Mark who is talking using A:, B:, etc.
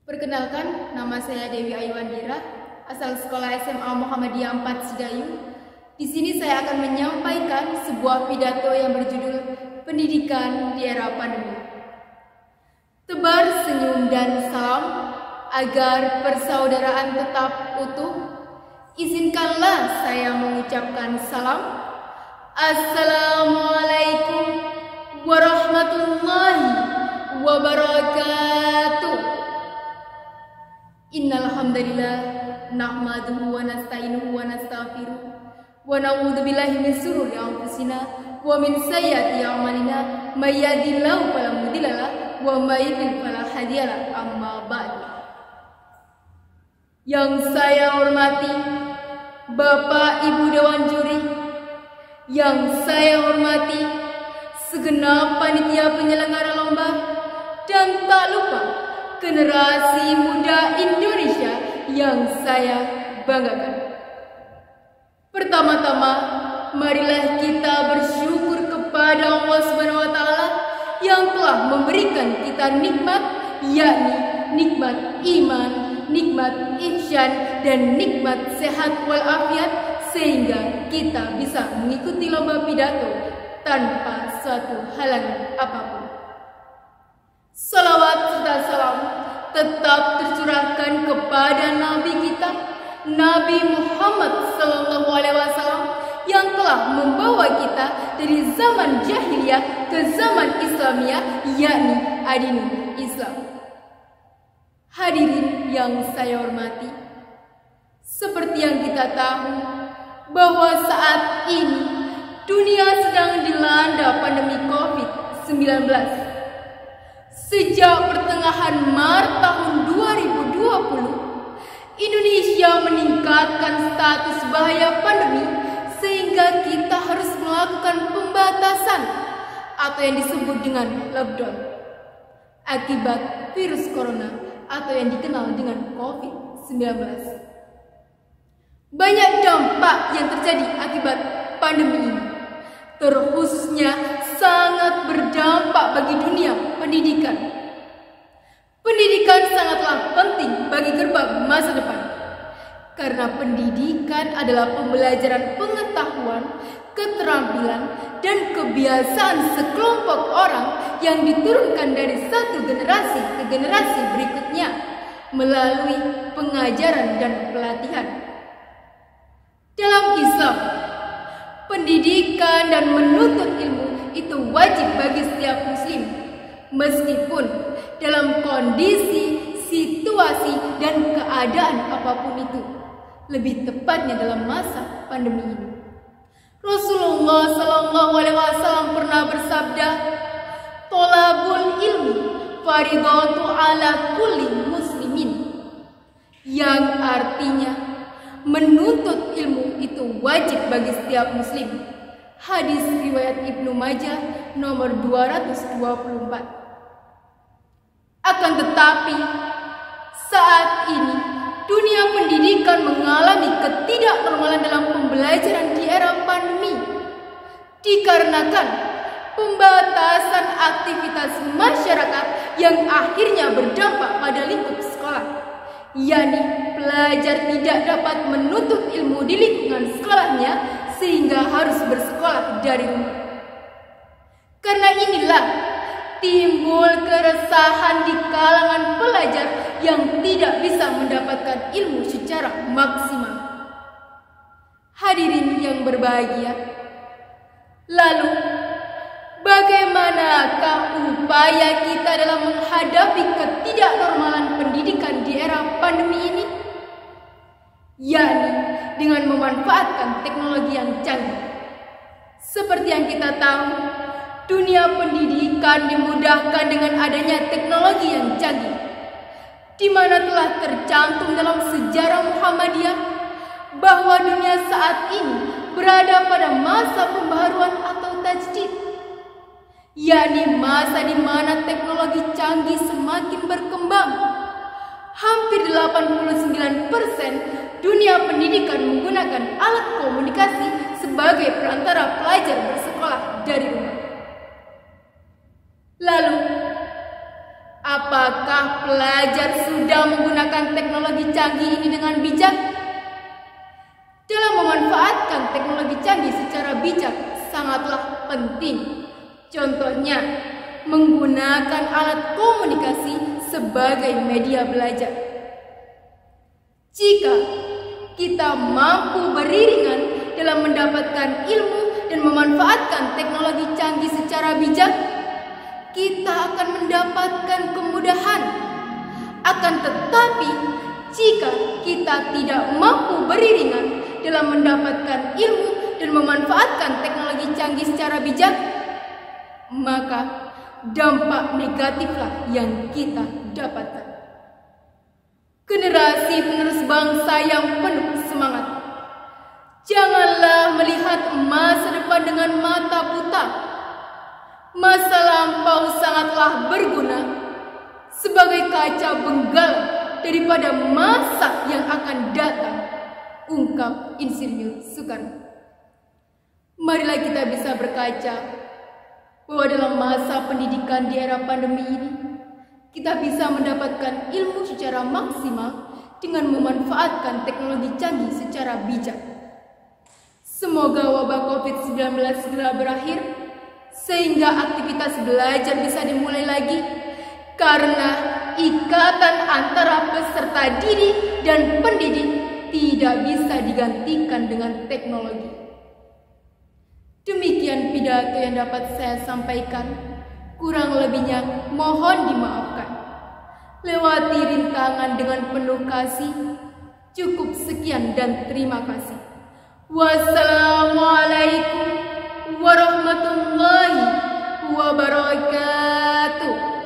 A: Perkenalkan, nama saya Dewi Ayuandira, asal sekolah SMA Muhammadiyah 4 Sidayu. Di sini saya akan menyampaikan sebuah pidato yang berjudul Pendidikan di Era Pandemi. Tebar senyum dan salam agar persaudaraan tetap utuh. Izinkanlah saya mengucapkan salam. Assalamualaikum warahmatullahi wabarakatuh. Innal hamdalillah nahmaduhu wa nasta'inuhu wa nastaghfiruh wa na'udzu billahi min shururi anfusina wa min sayyiati a'malina may yahdihillahu fala mudilla lahu wa may yudlil fala hadiya lahu. Amma ba'du. Yang saya hormati Bapak Ibu Dewan Juri, yang saya hormati segenap panitia penyelenggara lomba, dan tak lupa generasi muda Indonesia yang saya banggakan. Pertama-tama, marilah kita bersyukur kepada Allah Subhanahu wa taala yang telah memberikan kita nikmat, yakni nikmat iman, nikmat ihsan, dan nikmat sehat walafiat, sehingga kita bisa mengikuti lomba pidato tanpa suatu halangan apapun. Salawat serta salam tetap tercurahkan kepada Nabi kita, Nabi Muhammad SAW, yang telah membawa kita dari zaman jahiliyah ke zaman Islamiyah, yakni adinul Islam. Hadirin yang saya hormati, seperti yang kita tahu bahwa saat ini dunia sedang dilanda pandemi COVID-19. Sejak pertengahan Maret tahun 2020, Indonesia meningkatkan status bahaya pandemi sehingga kita harus melakukan pembatasan atau yang disebut dengan lockdown akibat virus corona atau yang dikenal dengan COVID-19. Banyak dampak yang terjadi akibat pandemi ini, terkhususnya sangat berdampak bagi dunia pendidikan. Pendidikan sangatlah penting bagi gerbang masa depan, karena pendidikan adalah pembelajaran pengetahuan, keterampilan, dan kebiasaan sekelompok orang yang diturunkan dari satu generasi ke generasi berikutnya melalui pengajaran dan pelatihan. Dalam Islam, pendidikan dan menuntut ilmu itu wajib bagi setiap muslim, meskipun dalam kondisi, situasi, dan keadaan apapun itu, lebih tepatnya dalam masa pandemi ini. Rasulullah SAW pernah bersabda, "Tolabul ilmi faridatu ala kulli muslimin," yang artinya menuntut ilmu itu wajib bagi setiap muslim. Hadis riwayat Ibnu Majah nomor 224. Akan tetapi, saat ini dunia pendidikan mengalami ketidaknormalan dalam pembelajaran di era pandemi, dikarenakan pembatasan aktivitas masyarakat yang akhirnya berdampak pada lingkup sekolah, yakni pelajar tidak dapat menuntut ilmu di lingkungan sekolahnya sehingga harus bersekolah dari rumah. Karena inilah timbul keresahan di kalangan pelajar yang tidak bisa mendapatkan ilmu secara maksimal. Hadirin yang berbahagia, lalu bagaimanakah upaya kita dalam menghadapi ketidaknormalan pendidikan di era pandemi ini? Yakni dengan memanfaatkan teknologi yang canggih. Seperti yang kita tahu, dunia pendidikan dimudahkan dengan adanya teknologi yang canggih, di mana telah tercantum dalam sejarah Muhammadiyah bahwa dunia saat ini berada pada masa pembaharuan atau tajdid, yakni masa di mana teknologi canggih semakin berkembang. Hampir 89% dunia pendidikan menggunakan alat komunikasi sebagai perantara pelajar bersekolah dari rumah. Lalu, Apakah pelajar sudah menggunakan teknologi canggih ini dengan bijak? Dalam memanfaatkan teknologi canggih secara bijak sangatlah penting. Contohnya, menggunakan alat komunikasi sebagai media belajar. Jika kita mampu beriringan dalam mendapatkan ilmu dan memanfaatkan teknologi canggih secara bijak, kita akan mendapatkan kemudahan. Akan tetapi, jika kita tidak mampu beriringan dalam mendapatkan ilmu dan memanfaatkan teknologi canggih secara bijak, maka dampak negatiflah yang kita dapatkan. Generasi penerus bangsa yang penuh semangat, janganlah melihat masa depan dengan mata buta. Masa lampau sangatlah berguna sebagai kaca benggala daripada masa yang akan datang, ungkap Insinyur Soekarno. Marilah kita bisa berkaca bahwa dalam masa pendidikan di era pandemi ini, kita bisa mendapatkan ilmu secara maksimal dengan memanfaatkan teknologi canggih secara bijak. Semoga wabah COVID-19 segera berakhir, sehingga aktivitas belajar bisa dimulai lagi, karena ikatan antara peserta didik dan pendidik tidak bisa digantikan dengan teknologi. Demikian pidato yang dapat saya sampaikan. Kurang lebihnya mohon dimaafkan. Lewati rintangan dengan penuh kasih. Cukup sekian dan terima kasih. Wassalamualaikum warahmatullahi wabarakatuh.